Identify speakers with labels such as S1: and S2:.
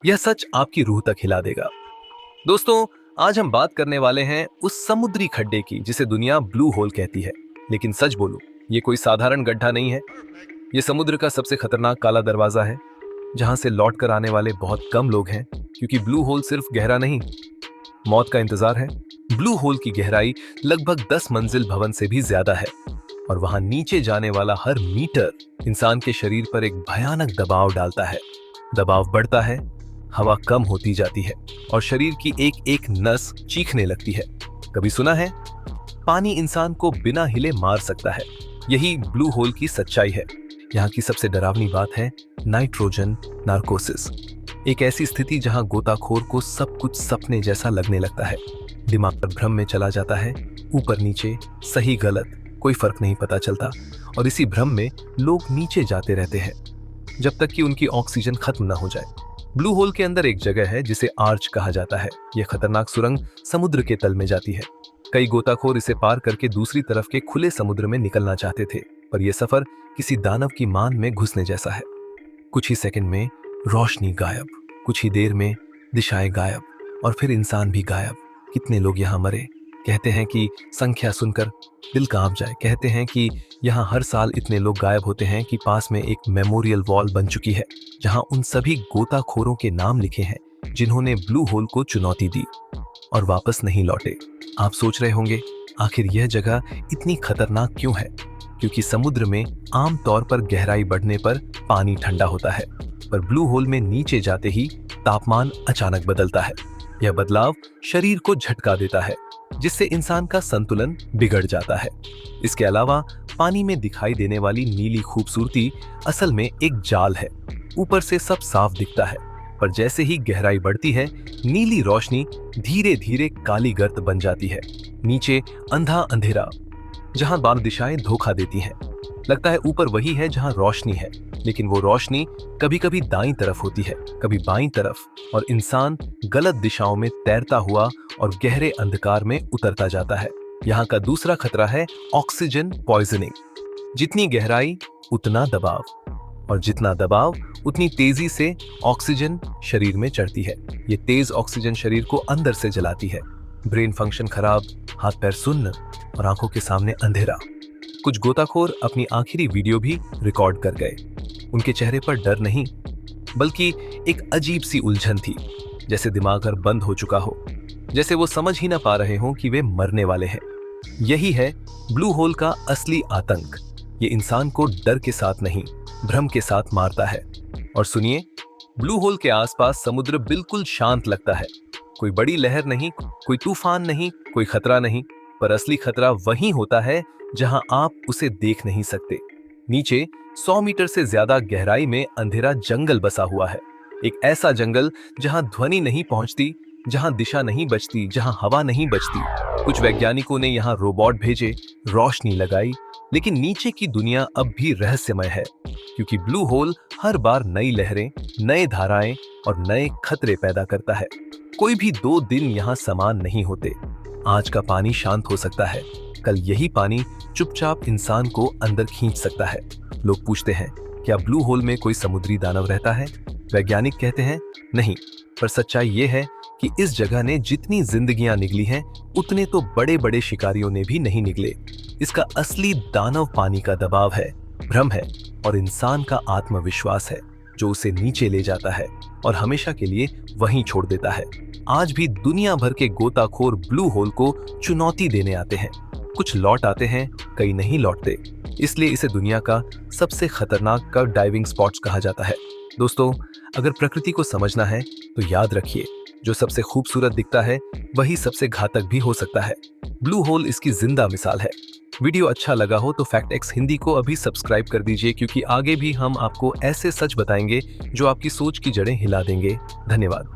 S1: यह सच आपकी रूह तक हिला देगा। दोस्तों, आज हम बात करने वाले हैं उस समुद्री खड्डे की जिसे दुनिया ब्लू होल कहती है। लेकिन सच बोलो, ये कोई साधारण गड्ढा नहीं है। ये समुद्र का सबसे खतरनाक काला दरवाजा है, जहां से लौट कर आने वाले बहुत कम लोग हैं, क्योंकि ब्लू होल सिर्फ गहरा नहीं, मौत का इंतजार है। ब्लू होल की गहराई लगभग 10 मंजिल भवन से भी ज्यादा है, और वहां नीचे जाने वाला हर मीटर इंसान के शरीर पर एक भयानक दबाव डालता है। दबाव बढ़ता है, हवा कम होती जाती है और शरीर की एक एक नस चीखने लगती है। कभी सुना है, पानी इंसान को बिना हिले मार सकता है। यही ब्लू होल की सच्चाई है। यहाँ की सबसे डरावनी बात है नाइट्रोजन नार्कोसिस, एक ऐसी स्थिति जहां गोताखोर को सब कुछ सपने जैसा लगने लगता है। दिमाग पर भ्रम में चला जाता है, ऊपर नीचे, सही गलत कोई फर्क नहीं पता चलता, और इसी भ्रम में लोग नीचे जाते रहते हैं जब तक कि उनकी ऑक्सीजन खत्म न हो जाए। ब्लू होल के अंदर एक जगह है जिसे आर्च कहा जाता है। यह खतरनाक सुरंग समुद्र के तल में जाती है। कई गोताखोर इसे पार करके दूसरी तरफ के खुले समुद्र में निकलना चाहते थे, पर यह सफर किसी दानव की मान में घुसने जैसा है। कुछ ही सेकंड में रोशनी गायब, कुछ ही देर में दिशाएं गायब, और फिर इंसान भी गायब। कितने लोग यहाँ मरे? कहते हैं कि संख्या सुनकर दिल कांप जाए। कहते हैं कि यहाँ हर साल इतने लोग गायब होते हैं कि पास में एक मेमोरियल वॉल बन चुकी है, जहाँ उन सभी गोताखोरों के नाम लिखे हैं जिन्होंने ब्लू होल को चुनौती दी और वापस नहीं लौटे। आप सोच रहे होंगे, आखिर यह जगह इतनी खतरनाक क्यों है? क्योंकि समुद्र में आम तौर पर गहराई बढ़ने पर पानी ठंडा होता है, पर ब्लू होल में नीचे जाते ही तापमान अचानक बदलता है। यह बदलाव शरीर को झटका देता है, जिससे इंसान का संतुलन बिगड़ जाता है। इसके अलावा पानी में दिखाई देने वाली नीली खूबसूरती असल में एक जाल है। ऊपर से सब साफ दिखता है, पर जैसे ही गहराई बढ़ती है, नीली रोशनी धीरे धीरे काली गर्त बन जाती है। नीचे अंधा अंधेरा, जहां बार दिशाएं धोखा देती हैं। लगता है ऊपर वही है जहां रोशनी है, लेकिन वो रोशनी कभी कभी दाईं तरफ होती है, कभी बाईं तरफ, और इंसान गलत दिशाओं में तैरता हुआ और गहरे अंधकार में उतरता जाता है। यहाँ का दूसरा खतरा है ऑक्सीजन पॉइजनिंग। जितनी गहराई उतना दबाव, और जितना दबाव उतनी तेजी से ऑक्सीजन शरीर में चढ़ती है। ये तेज ऑक्सीजन शरीर को अंदर से जलाती है। ब्रेन फंक्शन खराब, हाथ पैर सुन्न और आंखों के सामने अंधेरा। कुछ गोताखोर अपनी आखिरी वीडियो भी रिकॉर्ड कर गए। उनके चेहरे पर डर नहीं, बल्कि एक अजीब सी उलझन थी, जैसे दिमाग बंद हो चुका हो, जैसे वो समझ ही ना पा रहे हों कि वे मरने वाले हैं। यही है ब्लू होल का असली आतंक। ये इंसान को डर के साथ नहीं, भ्रम के साथ मारता है। और सुनिए, ब्लू होल के आसपास समुद्र बिल्कुल शांत लगता है। कोई बड़ी लहर नहीं, कोई तूफान नहीं, कोई खतरा नहीं, पर असली खतरा वहीं होता है जहां आप उसे देख नहीं सकते। नीचे 100 मीटर से ज्यादा गहराई में अंधेरा जंगल बसा हुआ है। एक ऐसा जंगल जहां ध्वनि नहीं पहुंचती, जहां दिशा नहीं बचती, जहां हवा नहीं बचती। कुछ वैज्ञानिकों ने यहां रोबोट भेजे, रोशनी लगाई, लेकिन नीचे की दुनिया अब भी रहस्यमय है, क्योंकि ब्लू होल हर बार नई लहरें, नए धाराएं और नए खतरे पैदा करता है। कोई भी 2 दिन यहां समान नहीं होते। आज का पानी शांत हो सकता है, कल यही पानी चुपचाप इंसान को अंदर खींच सकता है। लोग पूछते हैं, क्या ब्लू होल में कोई समुद्री दानव रहता है? वैज्ञानिक कहते हैं नहीं, पर सच्चाई ये है कि इस जगह ने जितनी जिंदगियां निगली हैं, उतने तो बड़े बड़े शिकारियों ने भी नहीं निगले। इसका असली दानव पानी का दबाव है, भ्रम है, और इंसान का आत्मविश्वास है, जो उसे नीचे ले जाता है और हमेशा के लिए वहीं छोड़ देता है। आज भी दुनिया भर के गोताखोर ब्लू होल को चुनौती देने आते हैं। कुछ लौट आते हैं, कई नहीं लौटते। इसलिए इसे दुनिया का सबसे खतरनाक का डाइविंग स्पॉट्स कहा जाता है। दोस्तों, अगर प्रकृति को समझना है तो याद रखिए, जो सबसे खूबसूरत दिखता है वही सबसे घातक भी हो सकता है। ब्लू होल इसकी जिंदा मिसाल है। वीडियो अच्छा लगा हो तो फैक्ट एक्स हिंदी को अभी सब्सक्राइब कर दीजिए, क्योंकि आगे भी हम आपको ऐसे सच बताएंगे जो आपकी सोच की जड़ें हिला देंगे। धन्यवाद।